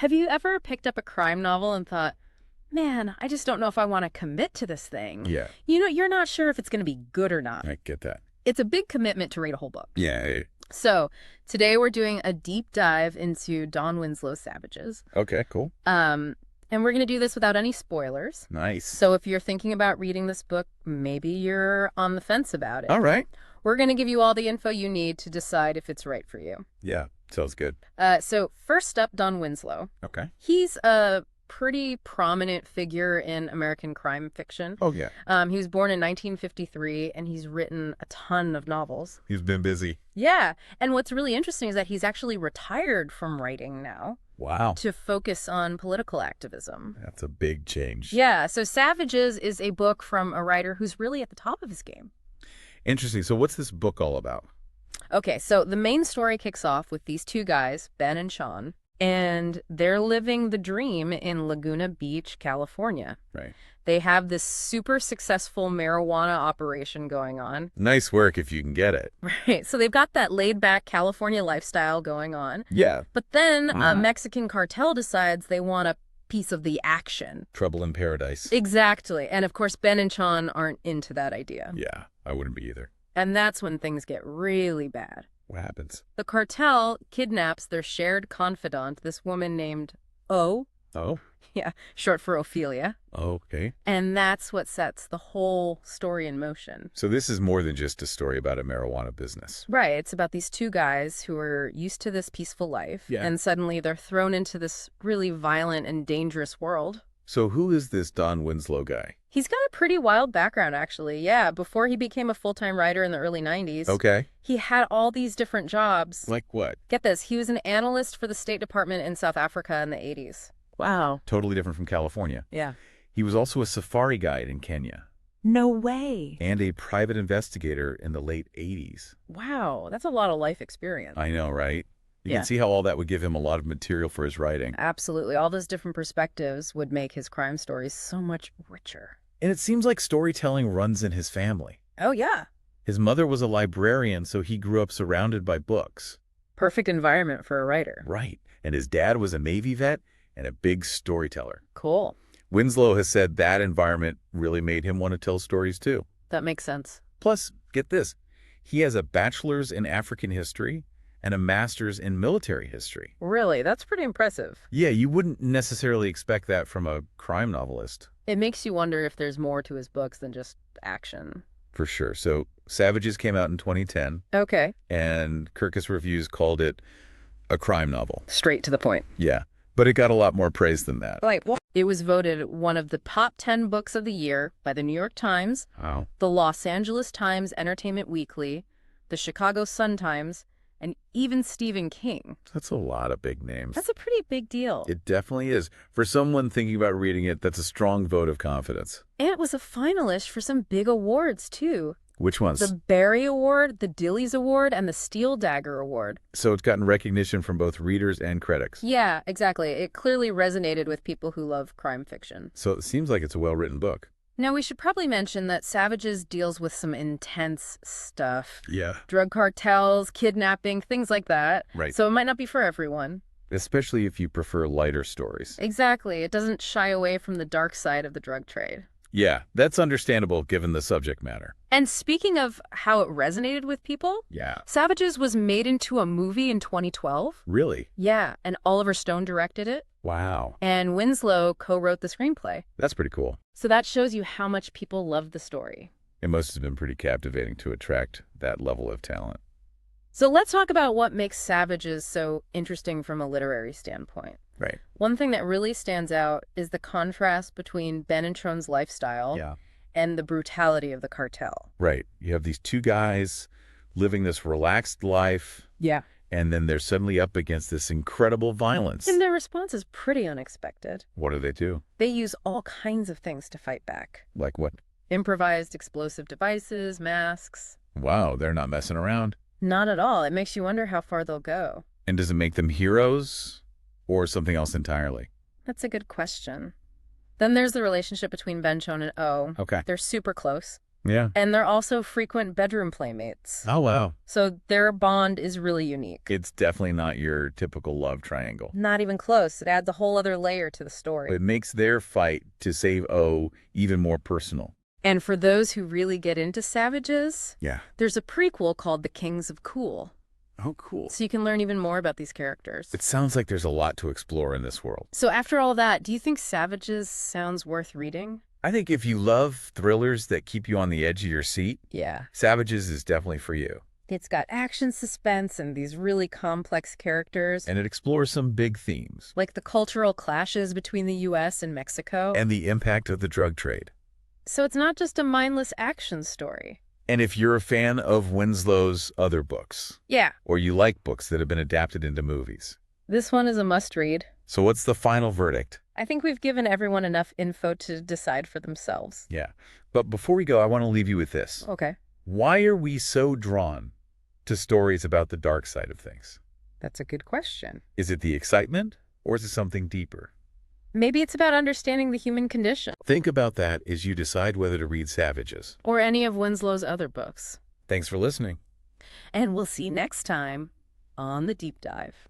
Have you ever picked up a crime novel and thought, man, I just don't know if I want to commit to this thing? Yeah, You're not sure if it's going to be good or not. I get that. It's a big commitment to read a whole book. Yeah. So today we're doing a deep dive into Don Winslow's Savages. Okay, cool. And we're going to do this without any spoilers. Nice. So if you're thinking about reading this book, maybe you're on the fence about it. All right. We're going to give you all the info you need to decide if it's right for you. Yeah, sounds good. So first up, Don Winslow. Okay. He's a pretty prominent figure in American crime fiction. Oh, yeah. He was born in 1953, and he's written a ton of novels. He's been busy. Yeah. And what's really interesting is that he's actually retired from writing now. Wow. To focus on political activism. That's a big change. Yeah. So Savages is a book from a writer who's really at the top of his game. Interesting. So what's this book all about? Okay. So the main story kicks off with these two guys, Ben and Sean, and they're living the dream in Laguna Beach, California. Right. They have this super successful marijuana operation going on. Nice work if you can get it. Right. So they've got that laid-back California lifestyle going on. Yeah. But then a Mexican cartel decides they want a piece of the action. Trouble in paradise. Exactly. And of course, Ben and Sean aren't into that idea. Yeah, I wouldn't be either. And that's when things get really bad. What happens? The cartel kidnaps their shared confidant, this woman named O. Oh? Yeah, short for Ophelia. Okay. And that's what sets the whole story in motion. So this is more than just a story about a marijuana business. Right. It's about these two guys who are used to this peaceful life. Yeah. And suddenly they're thrown into this really violent and dangerous world. So who is this Don Winslow guy? He's got a pretty wild background, actually. Yeah, before he became a full-time writer in the early 90s. Okay. He had all these different jobs. Like what? Get this. He was an analyst for the State Department in South Africa in the 80s. Wow. Totally different from California. Yeah. He was also a safari guide in Kenya. No way. And a private investigator in the late 80s. Wow. That's a lot of life experience. I know, right? You Yeah. can see how all that would give him a lot of material for his writing. Absolutely. All those different perspectives would make his crime stories so much richer. And it seems like storytelling runs in his family. Oh, yeah. His mother was a librarian, so he grew up surrounded by books. Perfect environment for a writer. Right. And his dad was a Navy vet and a big storyteller. Cool. Winslow has said that environment really made him want to tell stories too. That makes sense. Plus, get this, he has a bachelor's in African history and a master's in military history. Really? That's pretty impressive. Yeah, you wouldn't necessarily expect that from a crime novelist. It makes you wonder if there's more to his books than just action. For sure. So Savages came out in 2010, Okay. and Kirkus Reviews called it a crime novel. Straight to the point. Yeah, but it got a lot more praise than that. Like, what? It was voted one of the top 10 books of the year by the New York Times, Wow. the Los Angeles Times Entertainment Weekly, the Chicago Sun-Times, and even Stephen King. That's a lot of big names. That's a pretty big deal. It definitely is. For someone thinking about reading it, that's a strong vote of confidence. And it was a finalist for some big awards, too. Which ones? The Barry Award, the Dilys Award, and the Steel Dagger Award. So it's gotten recognition from both readers and critics. Yeah, exactly. It clearly resonated with people who love crime fiction. So it seems like it's a well-written book. Now, we should probably mention that Savages deals with some intense stuff. Yeah. Drug cartels, kidnapping, things like that. Right. So it might not be for everyone. Especially if you prefer lighter stories. Exactly. It doesn't shy away from the dark side of the drug trade. Yeah, that's understandable given the subject matter. And speaking of how it resonated with people, Yeah. Savages was made into a movie in 2012. Really? Yeah, and Oliver Stone directed it. Wow. And Winslow co-wrote the screenplay. That's pretty cool. So that shows you how much people loved the story. It must have been pretty captivating to attract that level of talent. So let's talk about what makes Savages so interesting from a literary standpoint. Right. One thing that really stands out is the contrast between Ben and Tron's lifestyle Yeah. and the brutality of the cartel. Right. You have these two guys living this relaxed life, Yeah. and then they're suddenly up against this incredible violence. And their response is pretty unexpected. What do they do? They use all kinds of things to fight back. Like what? Improvised explosive devices, masks. Wow, they're not messing around. Not at all. It makes you wonder how far they'll go. And does it make them heroes or something else entirely? That's a good question. Then there's the relationship between Ben, Chon, and O. Okay. They're super close. Yeah. And they're also frequent bedroom playmates. Oh, wow. So their bond is really unique. It's definitely not your typical love triangle. Not even close. It adds a whole other layer to the story. It makes their fight to save O even more personal. And for those who really get into savages, Yeah. there's a prequel called The Kings of Cool. Oh, cool. So you can learn even more about these characters. It sounds like there's a lot to explore in this world. So after all that, do you think Savages sounds worth reading? I think if you love thrillers that keep you on the edge of your seat, Yeah. Savages is definitely for you. It's got action, suspense, and these really complex characters. And it explores some big themes. Like the cultural clashes between the U.S. and Mexico. And the impact of the drug trade. So it's not just a mindless action story. And if you're a fan of Winslow's other books, Yeah. or you like books that have been adapted into movies. This one is a must-read. So what's the final verdict? I think we've given everyone enough info to decide for themselves. Yeah. But before we go, I want to leave you with this. Okay. Why are we so drawn to stories about the dark side of things? That's a good question. Is it the excitement, or is it something deeper? Maybe it's about understanding the human condition. Think about that as you decide whether to read Savages. Or any of Winslow's other books. Thanks for listening. And we'll see you next time on The Deep Dive.